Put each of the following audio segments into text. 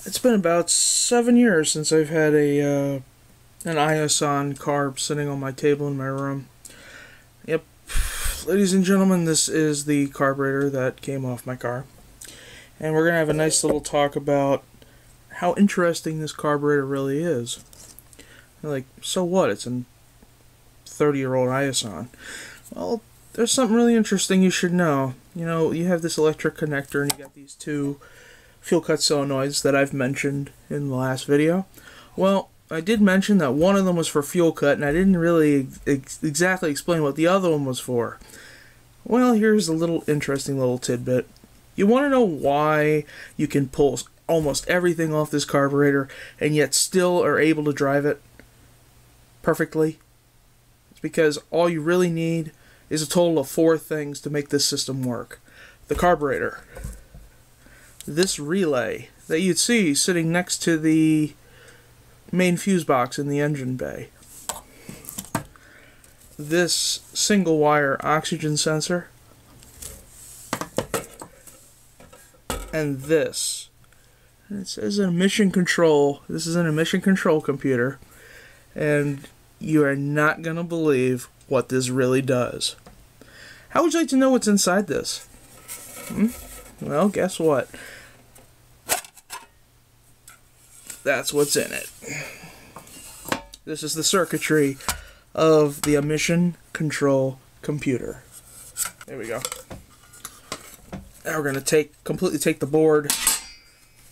It's been about 7 years since I've had an Ison carb sitting on my table in my room. Yep, ladies and gentlemen, this is the carburetor that came off my car. And we're going to have a nice little talk about how interesting this carburetor really is. Like, so what? It's a 30-year-old Ison. Well, there's something really interesting you should know. You know, you have this electric connector and you got these two fuel cut solenoids that I've mentioned in the last video. Well, I did mention that one of them was for fuel cut, and I didn't really exactly explain what the other one was for. Well, here's a little interesting little tidbit. You want to know why you can pull almost everything off this carburetor and yet still are able to drive it perfectly? It's because all you really need is a total of 4 things to make this system work. The carburetor, this relay that you'd see sitting next to the main fuse box in the engine bay, this single wire oxygen sensor, and this. And it says emission control. This is an emission control computer, and you are not going to believe what this really does. How would you like to know what's inside this? Well, guess what? That's what's in it. This is the circuitry of the emission control computer. There we go. Now we're going to completely take the board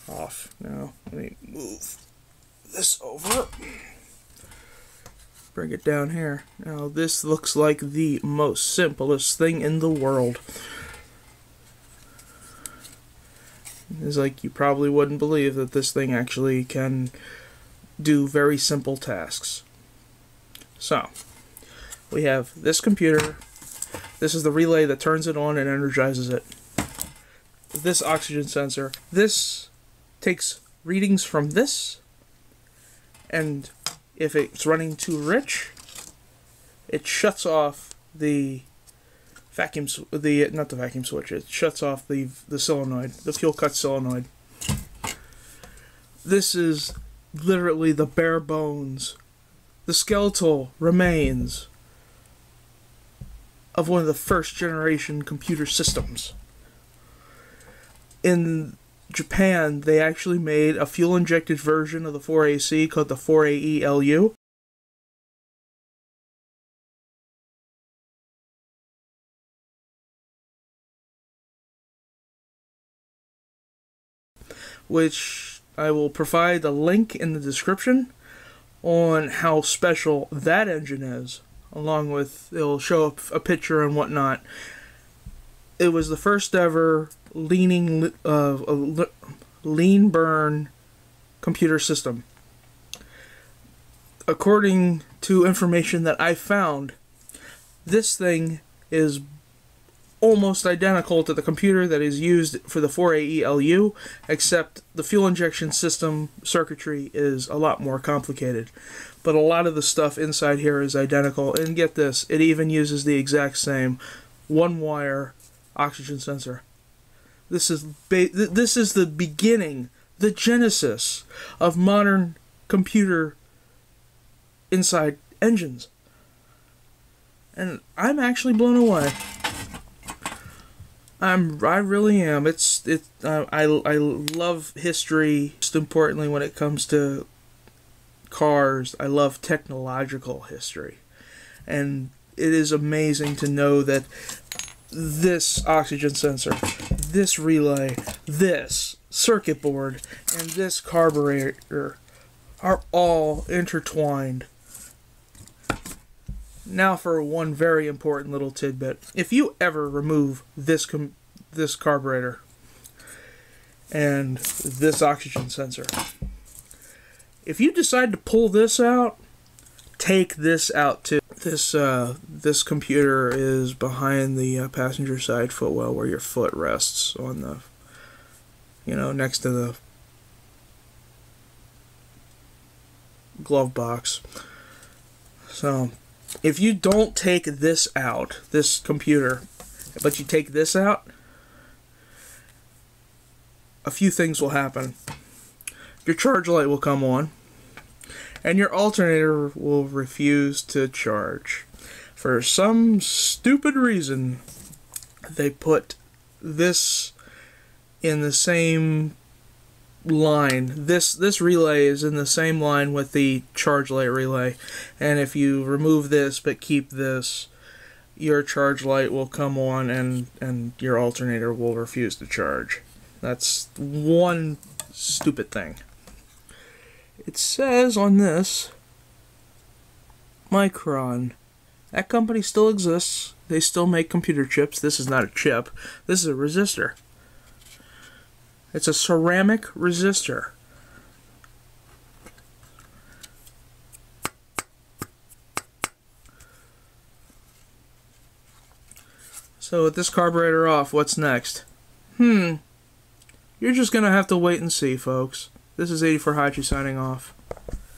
off. Now, let me move this over. Bring it down here. Now, this looks like the most simplest thing in the world. It's like you probably wouldn't believe that this thing actually can do very simple tasks. So, we have this computer. This is the relay that turns it on and energizes it. This oxygen sensor. This takes readings from this, and if it's running too rich, it shuts off the vacuum, not the vacuum switch. It shuts off the solenoid, the fuel cut solenoid. This is literally the bare bones, the skeletal remains of one of the first generation computer systems. In Japan, they actually made a fuel injected version of the 4AC called the 4AELU. Which I will provide a link in the description on how special that engine is, along with, it'll show up a picture and whatnot. It was the first ever lean burn computer system. According to information that I found, this thing is almost identical to the computer that is used for the 4AELU, except the fuel injection system circuitry is a lot more complicated. But a lot of the stuff inside here is identical, and get this, it even uses the exact same one-wire oxygen sensor. This is the beginning, the genesis of modern computer inside engines. And I'm actually blown away. I really am. I love history. Most importantly, when it comes to cars, I love technological history. And it is amazing to know that this oxygen sensor, this relay, this circuit board, and this carburetor are all intertwined. Now for one very important little tidbit. If you ever remove this carburetor and this oxygen sensor, if you decide to pull this out, take this out too. This computer is behind the passenger side footwell where your foot rests on the, next to the glove box. So, if you don't take this out, this computer, but you take this out, a few things will happen. your charge light will come on, and your alternator will refuse to charge. For some stupid reason, they put this in the same line. This relay is in the same line with the charge light relay, and if you remove this but keep this, your charge light will come on and your alternator will refuse to charge. That's one stupid thing. It says on this Micron. That company still exists. They still make computer chips. This is not a chip. This is a resistor. It's a ceramic resistor. So with this carburetor off, what's next? You're just gonna have to wait and see, folks. This is 84 Hachi signing off.